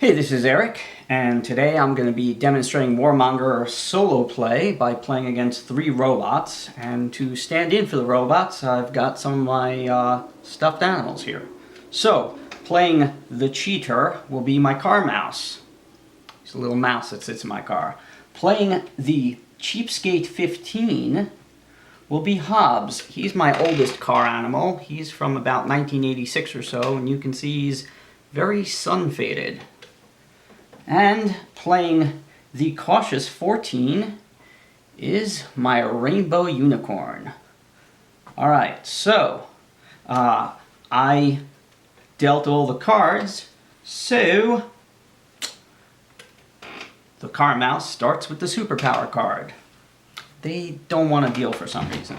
Hey, this is Eric, and today I'm going to be demonstrating Warmonger solo play by playing against 3 robots. And to stand in for the robots, I've got some of my stuffed animals here. So, playing the cheater will be my car mouse. He's a little mouse that sits in my car. Playing the cheapskate 15 will be Hobbs. He's my oldest car animal. He's from about 1986 or so, and you can see he's very sun-faded. And playing the cautious 14 is my rainbow unicorn. Alright, so I dealt all the cards, so the car mouse starts with the superpower card. They don't want to deal for some reason.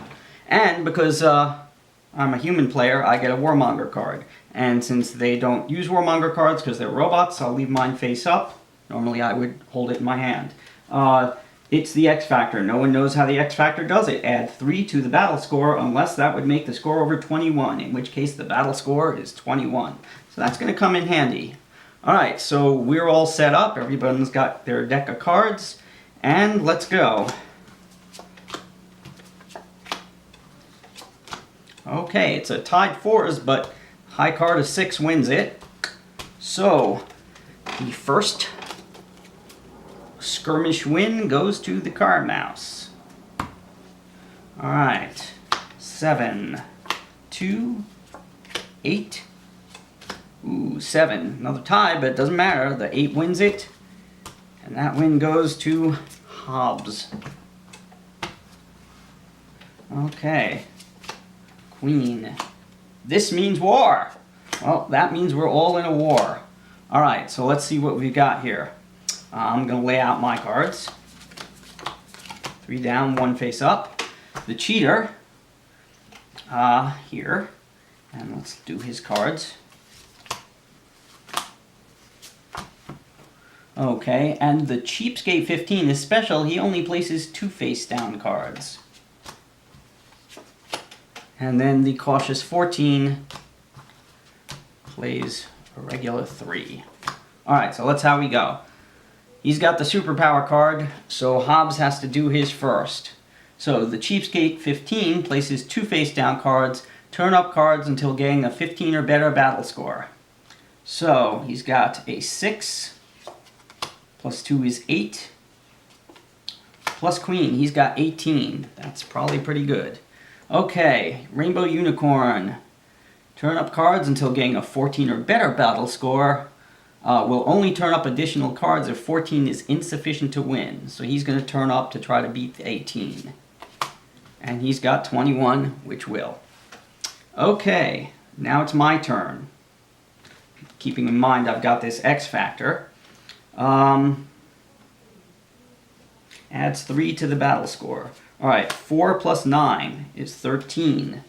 And because I'm a human player, I get a Warmonger card. And since they don't use Warmonger cards because they're robots, I'll leave mine face up. Normally I would hold it in my hand. It's the X Factor. No one knows how the X Factor does it. Add 3 to the battle score unless that would make the score over 21, in which case the battle score is 21. So that's going to come in handy. Alright, so we're all set up. Everyone's got their deck of cards. And let's go. Okay, it's a tied 4s, but high card of 6 wins it. So, the first skirmish win goes to the car mouse. Alright, 7, 2, 8. Ooh, 7. Another tie, but it doesn't matter. The 8 wins it. And that win goes to Hobbs. Okay. Queen. This means war. Well, that means we're all in a war. Alright, so let's see what we've got here. I'm going to lay out my cards. 3 down, 1 face up. The cheater, here. And let's do his cards. Okay, and the cheapskate 15 is special. He only places 2 face down cards. And then the cautious 14 plays a regular 3. Alright, so let's how we go. He's got the superpower card, so Hobbs has to do his first. So the cheapskate 15 places 2 face down cards, turn up cards until getting a 15 or better battle score. So he's got a 6, plus 2 is 8, plus queen, he's got 18. That's probably pretty good. Okay, rainbow unicorn. Turn up cards until getting a 14 or better battle score. Will only turn up additional cards if 14 is insufficient to win. So he's going to turn up to try to beat the 18. And he's got 21, which will. Okay, now it's my turn. Keeping in mind I've got this X Factor. Adds 3 to the battle score. Alright, 4 plus 9 is 13.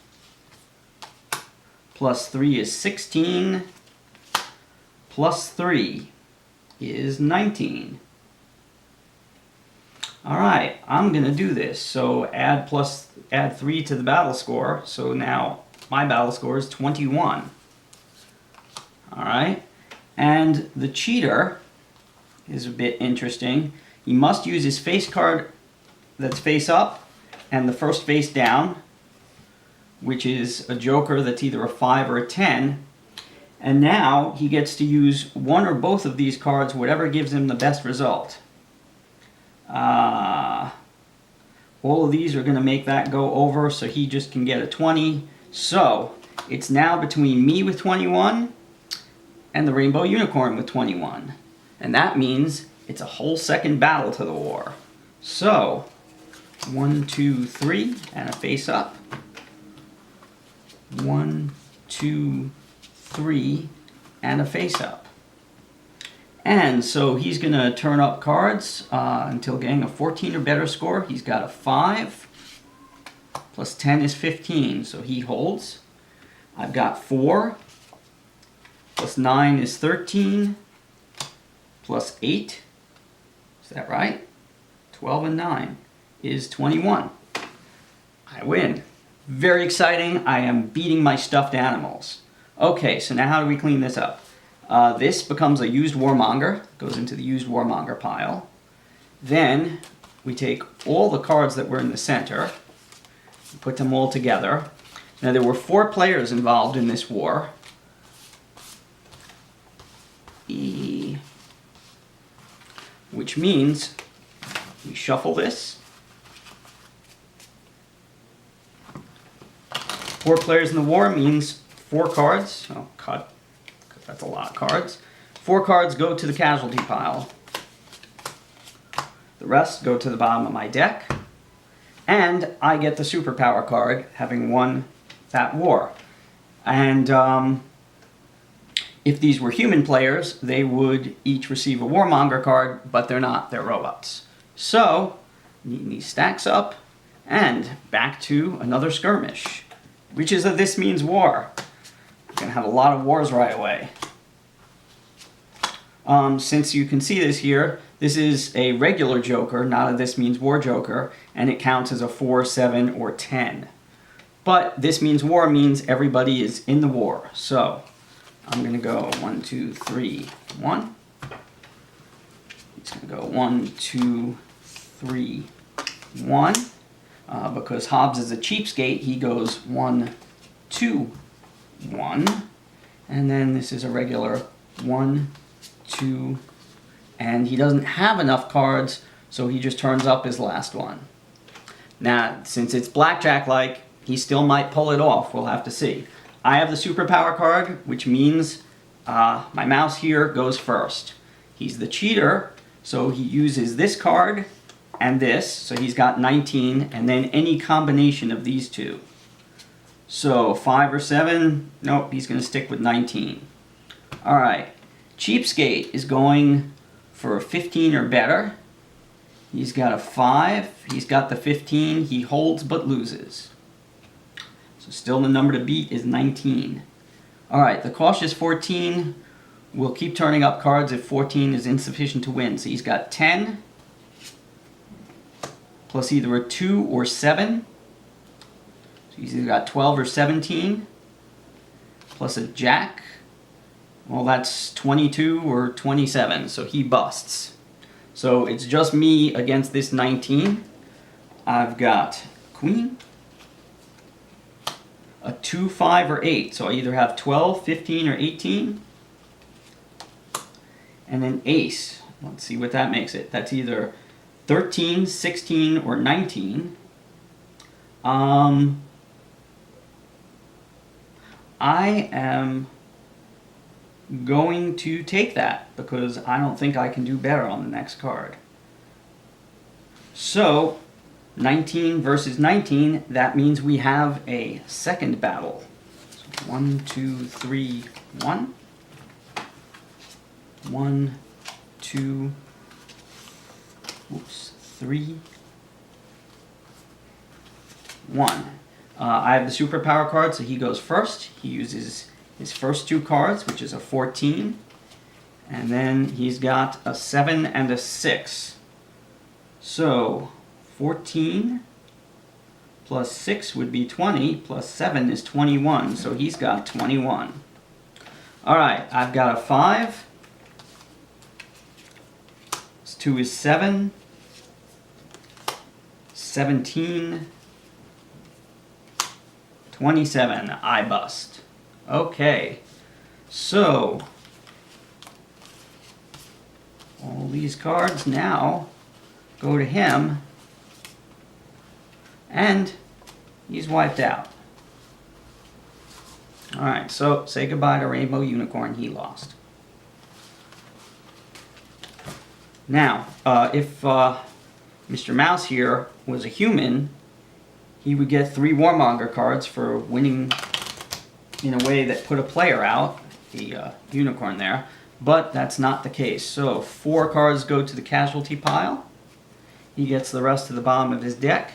Plus 3 is 16. Plus 3 is 19. Alright, I'm going to do this. So add 3 to the battle score. So now my battle score is 21. Alright, and the cheater is a bit interesting. He must use his face card that's face up and the first face down, which is a joker that's either a 5 or a 10. And now he gets to use one or both of these cards, whatever gives him the best result. All of these are going to make that go over, so he just can get a 20. So it's now between me with 21 and the rainbow unicorn with 21. And that means it's a whole second battle to the war. So 1, 2, 3, and a face up. 1, 2, 3, and a face up. And so he's going to turn up cards until getting a 14 or better score. He's got a 5. Plus 10 is 15, so he holds. I've got 4. Plus 9 is 13. Plus 8. Is that right? 12 and 9 is 21. I win. Very exciting. I am beating my stuffed animals. Okay, so now how do we clean this up? This becomes a used Warmonger, goes into the used Warmonger pile. Then we take all the cards that were in the center, put them all together. Now there were 4 players involved in this war. Which means we shuffle this. 4 players in the war means 4 cards. Oh, cut. That's a lot of cards. 4 cards go to the casualty pile. The rest go to the bottom of my deck. And I get the superpower card, having won that war. And if these were human players, they would each receive a Warmonger card, but they're not, they're robots. So, neaten these stacks up, and back to another skirmish, which is a This Means War. We're going to have a lot of wars right away. Since you can see this here, this is a regular Joker, not a This Means War Joker, and it counts as a 4, 7, or 10. But This Means War means everybody is in the war. So, I'm going to go 1, 2, 3, 1. He's going to go 1, 2, 3, 1. Because Hobbs is a cheapskate, he goes 1, 2, 1. And then this is a regular 1, 2, and he doesn't have enough cards, so he just turns up his last one. Now, since it's blackjack-like, he still might pull it off. We'll have to see. I have the superpower card, which means my mouse here goes first. He's the cheater, so he uses this card and this, so he's got 19, and then any combination of these two. So 5 or 7, nope, he's going to stick with 19. Alright, Cheapskate is going for a 15 or better. He's got a 5, he's got the 15, he holds but loses. So still the number to beat is 19. Alright, the cautious 14 will keep turning up cards if 14 is insufficient to win. So he's got 10, plus either a 2 or 7. So he's either got 12 or 17, plus a jack. Well, that's 22 or 27, so he busts. So it's just me against this 19. I've got queen, a 2, 5, or 8. So I either have 12, 15, or 18. And an ace. Let's see what that makes it. That's either 13, 16, or 19. I am going to take that because I don't think I can do better on the next card. So 19 versus 19, that means we have a second battle. So 1, 2, 3, 1. 1, 2, 3, 1. I have the superpower card, so he goes first. He uses his first 2 cards, which is a 14. And then he's got a 7 and a 6. So 14 plus 6 would be 20, plus 7 is 21. So he's got 21. Alright, I've got a 5. This 2 is 7. 17. 27. I bust. Okay. So, all these cards now go to him, and he's wiped out. Alright, so say goodbye to Rainbow Unicorn. He lost. Now, if Mr. Mouse here was a human, he would get 3 Warmonger cards for winning in a way that put a player out, the unicorn there, but that's not the case. So 4 cards go to the casualty pile. He gets the rest to the bottom of his deck.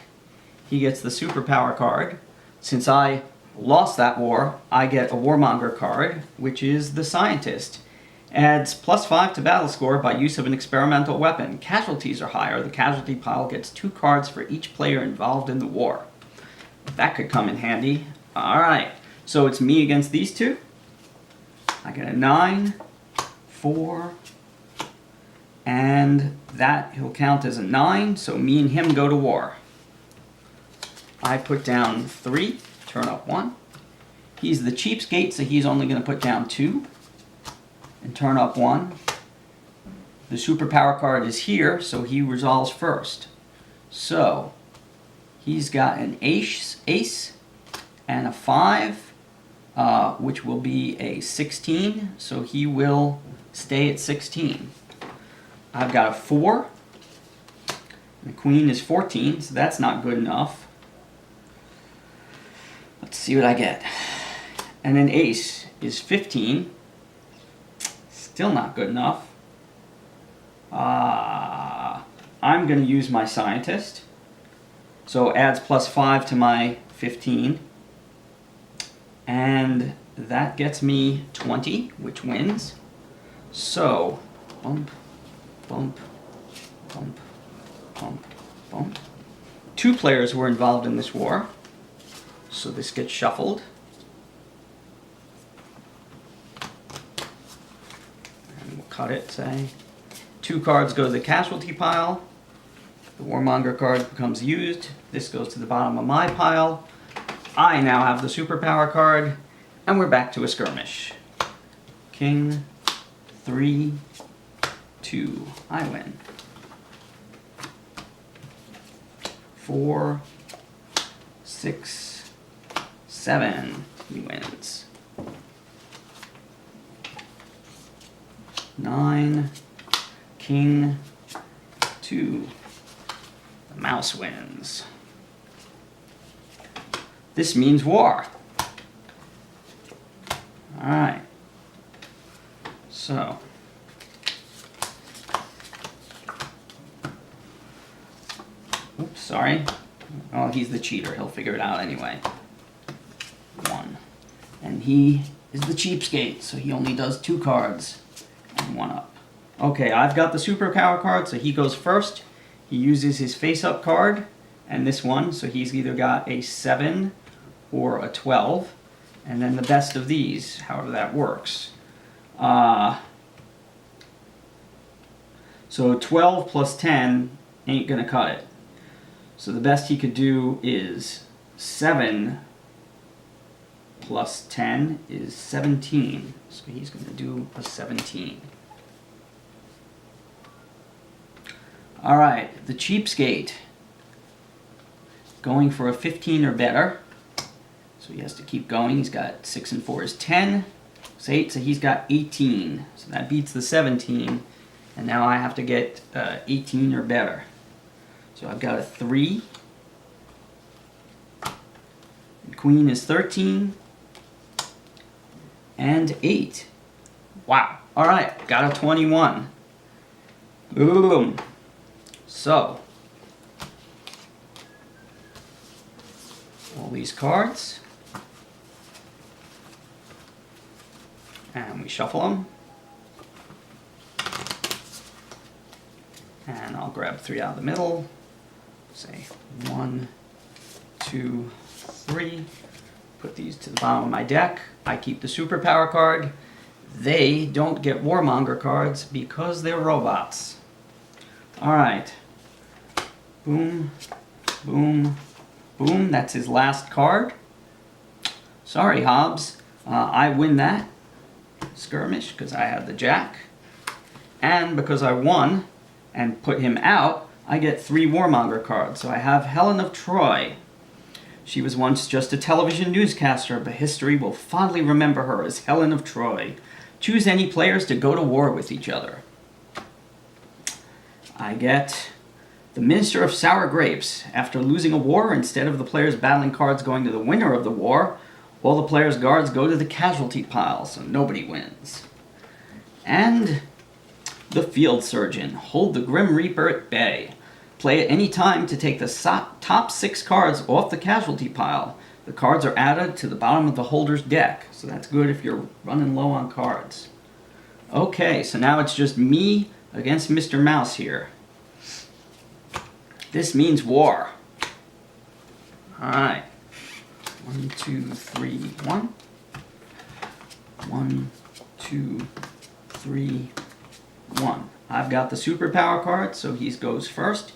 He gets the superpower card. Since I lost that war, I get a Warmonger card, which is the scientist. Adds +5 to battle score by use of an experimental weapon. Casualties are higher. The casualty pile gets 2 cards for each player involved in the war. That could come in handy. Alright, so it's me against these two. I get a 9, 4, and that he'll count as a 9, so me and him go to war. I put down 3, turn up 1. He's the cheapskate, so he's only going to put down 2 and turn up 1. The superpower card is here, so he resolves first. So he's got an ace and a 5, which will be a 16, so he will stay at 16. I've got a 4, and the queen is 14, so that's not good enough. Let's see what I get. And an ace is 15, still not good enough. I'm going to use my scientist, so adds +5 to my 15, and that gets me 20, which wins. So bump, bump, bump, bump, bump. 2 players were involved in this war, so this gets shuffled. And we'll cut it, say. 2 cards go to the casualty pile. The Warmonger card becomes used. This goes to the bottom of my pile. I now have the superpower card, and we're back to a skirmish. King, 3, 2, I win. 4, 6, 7, he wins. 9, King, 2, the mouse wins. This means war. Alright. So. Oops, sorry. Oh, he's the cheater. He'll figure it out anyway. 1. And he is the cheapskate, so he only does 2 cards and 1 up. Okay, I've got the superpower card, so he goes first. He uses his face-up card and this one, so he's either got a 7 or a 12. And then the best of these, however that works. So 12 plus 10 ain't gonna cut it. So the best he could do is 7 plus 10 is 17. So he's gonna do a 17. All right, the cheapskate, going for a 15 or better. So he has to keep going. He's got 6 and 4 is 10. It's 8, so he's got 18. So that beats the 17. And now I have to get 18 or better. So I've got a 3. The queen is 13. And 8. Wow. All right, got a 21. Boom. So, all these cards, and we shuffle them, and I'll grab 3 out of the middle, say 1, 2, 3, put these to the bottom of my deck. I keep the superpower card. They don't get Warmonger cards because they're robots. All right. Boom, boom, boom. That's his last card. Sorry, Hobbs. I win that skirmish because I had the jack. And because I won and put him out, I get 3 Warmonger cards. So I have Helen of Troy. She was once just a television newscaster, but history will fondly remember her as Helen of Troy. Choose any players to go to war with each other. I get the Minister of Sour Grapes. After losing a war, instead of the player's battling cards going to the winner of the war, all the player's guards go to the casualty pile, so nobody wins. And the Field Surgeon. Hold the Grim Reaper at bay. Play at any time to take the top 6 cards off the casualty pile. The cards are added to the bottom of the holder's deck, so that's good if you're running low on cards. Okay, so now it's just me against Mr. Mouse here. This means war. Alright. 1, 2, 3, 1. 1, 2, 3, 1. I've got the superpower card, so he goes first.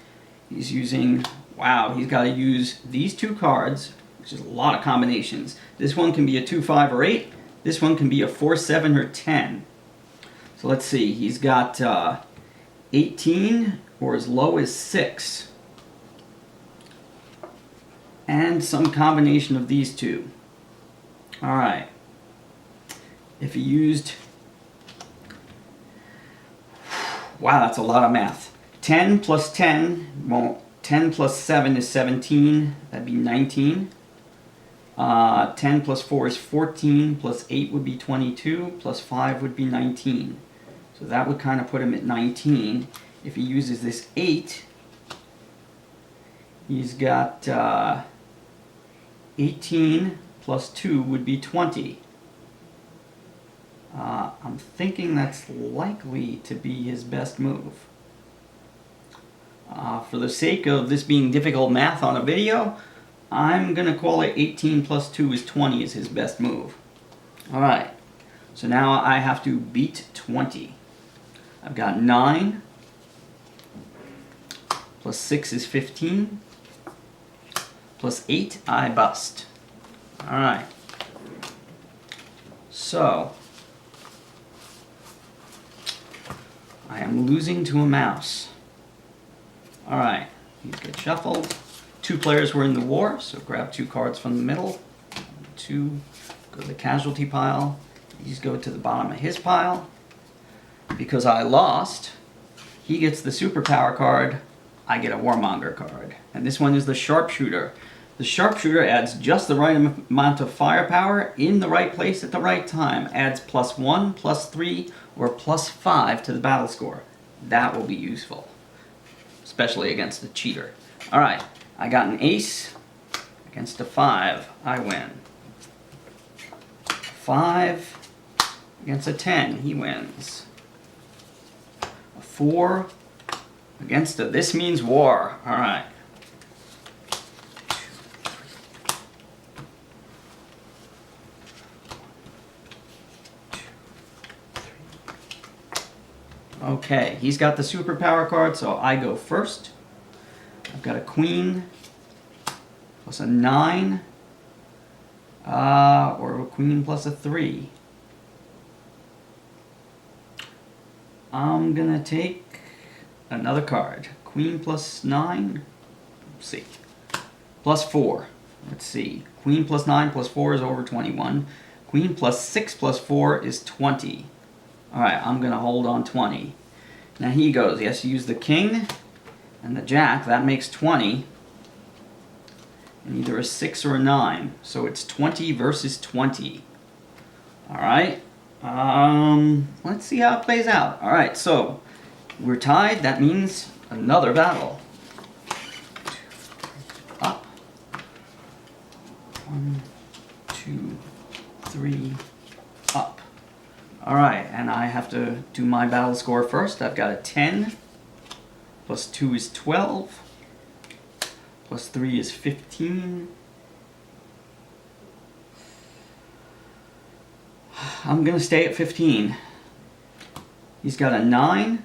He's using, wow, he's got to use these two cards, which is a lot of combinations. This one can be a 2, 5, or 8. This one can be a 4, 7, or 10. So let's see, he's got 18 or as low as 6. And some combination of these two. Alright. If he used... Wow, that's a lot of math. 10 plus 10, well, 10 plus 7 is 17. That'd be 19. 10 plus 4 is 14. Plus 8 would be 22. Plus 5 would be 19. So that would kind of put him at 19. If he uses this 8, he's got 18 plus 2 would be 20. I'm thinking that's likely to be his best move. For the sake of this being difficult math on a video, I'm going to call it 18 plus 2 is 20 is his best move. Alright, so now I have to beat 20. I've got 9 plus 6 is 15 plus 8 I bust. Alright, so I am losing to a mouse. Alright, these get shuffled. 2 players were in the war, so grab 2 cards from the middle. 2 go to the casualty pile. These go to the bottom of his pile. Because I lost, he gets the superpower card, I get a Warmonger card. And this one is the sharpshooter. The sharpshooter adds just the right amount of firepower in the right place at the right time. Adds +1, +3, or +5 to the battle score. That will be useful, especially against a cheater. Alright, I got an ace against a 5. I win. 5 against a 10. He wins. A 4 against a... This means war. Alright. Okay, he's got the superpower card, so I go first. I've got a queen plus a 9, or a queen plus a 3. I'm gonna take another card. Queen plus 9, let's see, plus 4. Let's see, queen plus 9 plus 4 is over 21. Queen plus 6 plus 4 is 20. Alright, I'm gonna hold on 20. Now he goes, he has to use the king and the jack, that makes 20. And either a 6 or a 9. So it's 20 versus 20. Alright. Let's see how it plays out. Alright, so we're tied, that means another battle. Up. 1, 2, 3, up. Alright, and I have to do my battle score first. I've got a 10, plus 2 is 12, plus 3 is 15. I'm going to stay at 15. He's got a 9,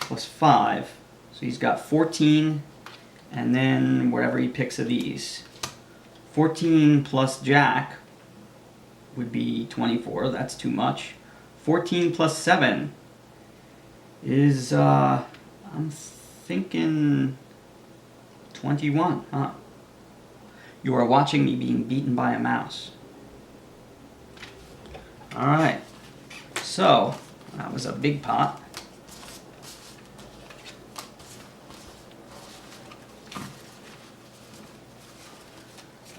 plus 5, so he's got 14, and then whatever he picks of these. 14 plus jack would be 24, that's too much. 14 plus 7 is, I'm thinking 21, huh? You are watching me being beaten by a mouse. Alright, so that was a big pot.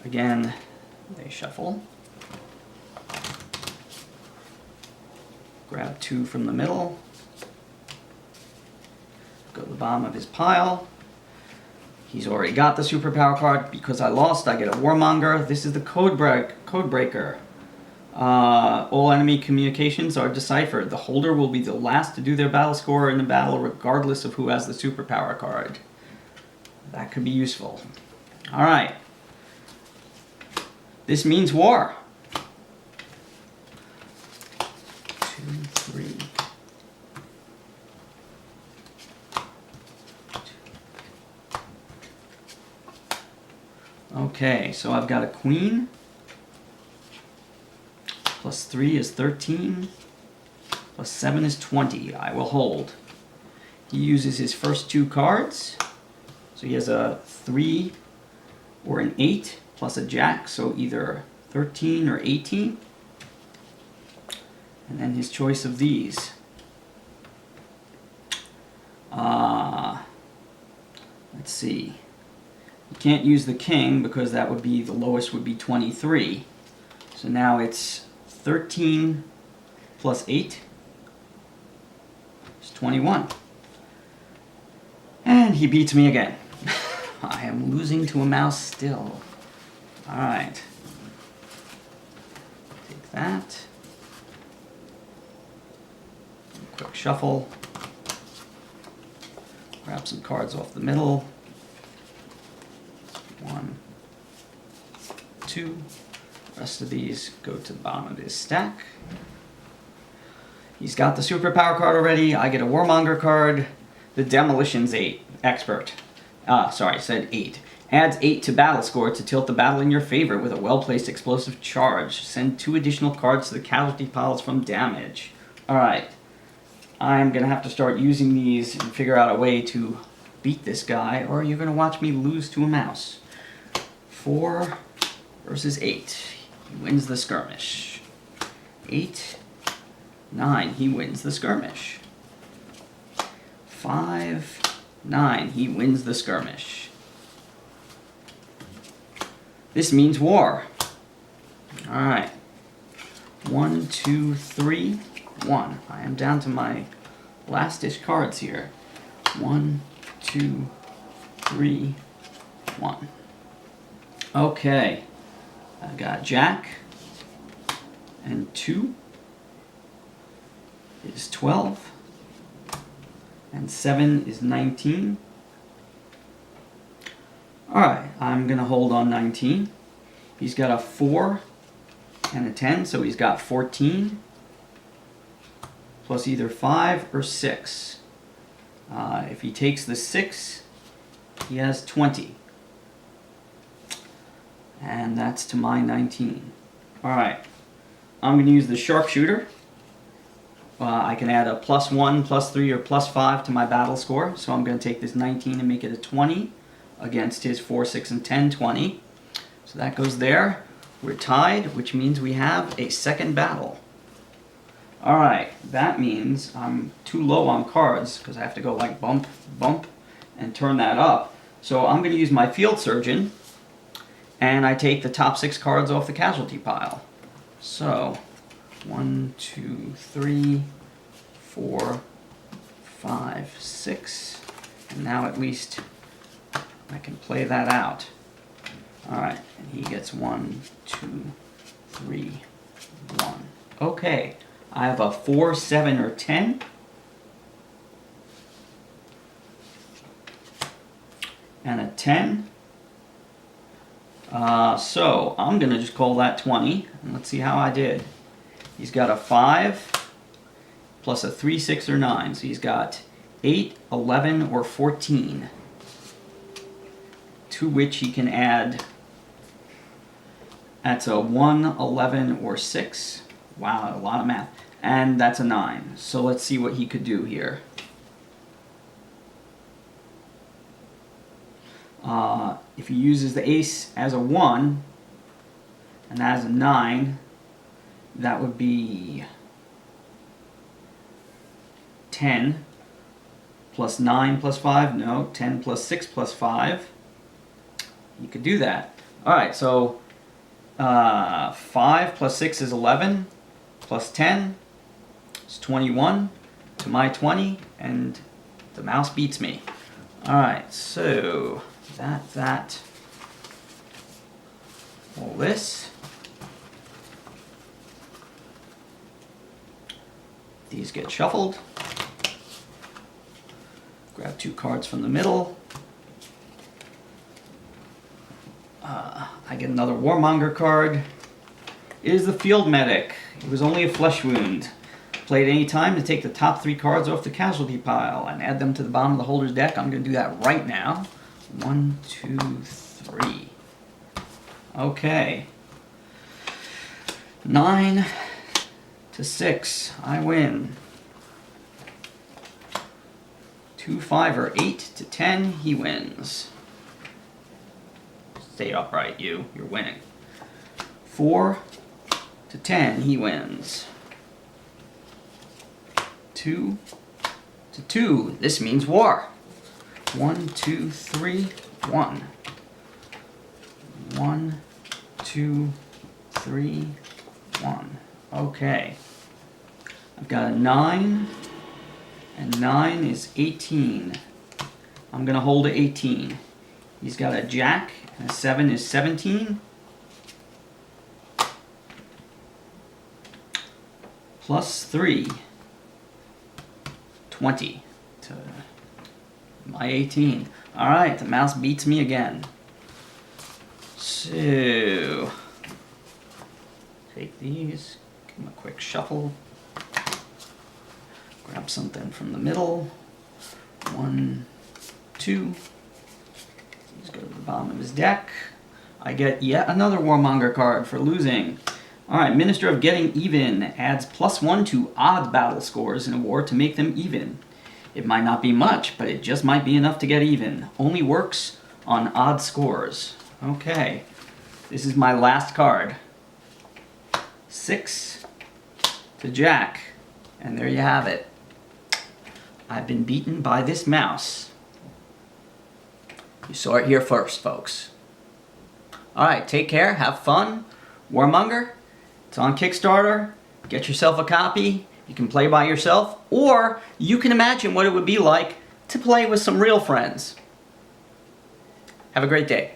Again, they shuffle. Grab 2 from the middle. Go to the bottom of his pile. He's already got the superpower card. Because I lost, I get a Warmonger. This is the code breaker. All enemy communications are deciphered. The holder will be the last to do their battle score in the battle, regardless of who has the superpower card. That could be useful. Alright. This means war. Okay, so I've got a queen. Plus 3 is 13. Plus 7 is 20. I will hold. He uses his first 2 cards. So he has a 3 or an 8 plus a jack, so either 13 or 18. And then his choice of these. Let's see. You can't use the king because that would be, the lowest would be 23. So now it's 13 plus 8 is 21. And he beats me again. I am losing to a mouse still. Alright. Take that. Quick shuffle. Grab some cards off the middle. 1, 2. The rest of these go to the bottom of his stack. He's got the superpower card already. I get a Warmonger card. The Demolition's 8. Expert. Sorry, I said 8. Adds 8 to battle score to tilt the battle in your favor with a well-placed explosive charge. Send 2 additional cards to the casualty piles from damage. Alright. I'm going to have to start using these and figure out a way to beat this guy, or you're going to watch me lose to a mouse. 4 versus 8. He wins the skirmish. 8, 9. He wins the skirmish. 5, 9. He wins the skirmish. This means war. Alright. 1, 2, 3, 1. I am down to my last-ish cards here. 1, 2, 3, 1. Okay. I've got Jack. And 2 is 12. And 7 is 19. Alright, I'm going to hold on 19. He's got a 4 and a 10, so he's got 14. Plus either 5 or 6. If he takes the 6, he has 20. And that's to my 19. Alright, I'm going to use the sharpshooter. I can add a +1, +3, or +5 to my battle score. So I'm going to take this 19 and make it a 20 against his 4, 6, and 10, 20. So that goes there. We're tied, which means we have a second battle. Alright, that means I'm too low on cards because I have to go like bump, bump, and turn that up. So I'm going to use my field surgeon, and I take the top 6 cards off the casualty pile. So 1, 2, 3, 4, 5, 6, and now at least I can play that out. Alright, and he gets 1, 2, 3, 1. Okay, I have a 4, 7, or 10. And a 10. So I'm going to just call that 20, and let's see how I did. He's got a 5 plus a 3, 6, or 9. So he's got 8, 11, or 14. To which he can add, that's a 1, 11, or 6. Wow, a lot of math. And that's a 9. So let's see what he could do here. If he uses the ace as a 1, and that is a 9, that would be 10 plus 9 plus 5. No, 10 plus 6 plus 5. You could do that. Alright, so 5 plus 6 is 11, plus 10 is 21 to my 20, and the mouse beats me. Alright, so that, all this. These get shuffled. Grab 2 cards from the middle. I get another Warmonger card. It is the Field Medic. It was only a flesh wound. Play at any time to take the top 3 cards off the casualty pile and add them to the bottom of the holder's deck. I'm going to do that right now. 1, 2, 3. Okay. 9 to 6. I win. 2, 5, or 8 to 10. He wins. Stay upright, you. You're winning. 4 to 10. He wins. 2 to 2. This means war. 1, 2, 3, 1. 1, 2, 3, 1. Okay. I've got a 9, and 9 is 18. I'm going to hold a 18. He's got a jack, and a 7 is 17. Plus 3. 20 to my 18. Alright, the mouse beats me again. So, take these, give them a quick shuffle. Grab something from the middle. 1, 2. These go to the bottom of his deck. I get yet another Warmonger card for losing. Alright, Minister of Getting Even adds +1 to odd battle scores in a war to make them even. It might not be much, but it just might be enough to get even. Only works on odd scores. Okay, this is my last card. 6 to Jack, and there you have it. I've been beaten by this mouse. You saw it here first, folks. Alright, take care, have fun. Warmonger, it's on Kickstarter. Get yourself a copy. You can play by yourself, or you can imagine what it would be like to play with some real friends. Have a great day.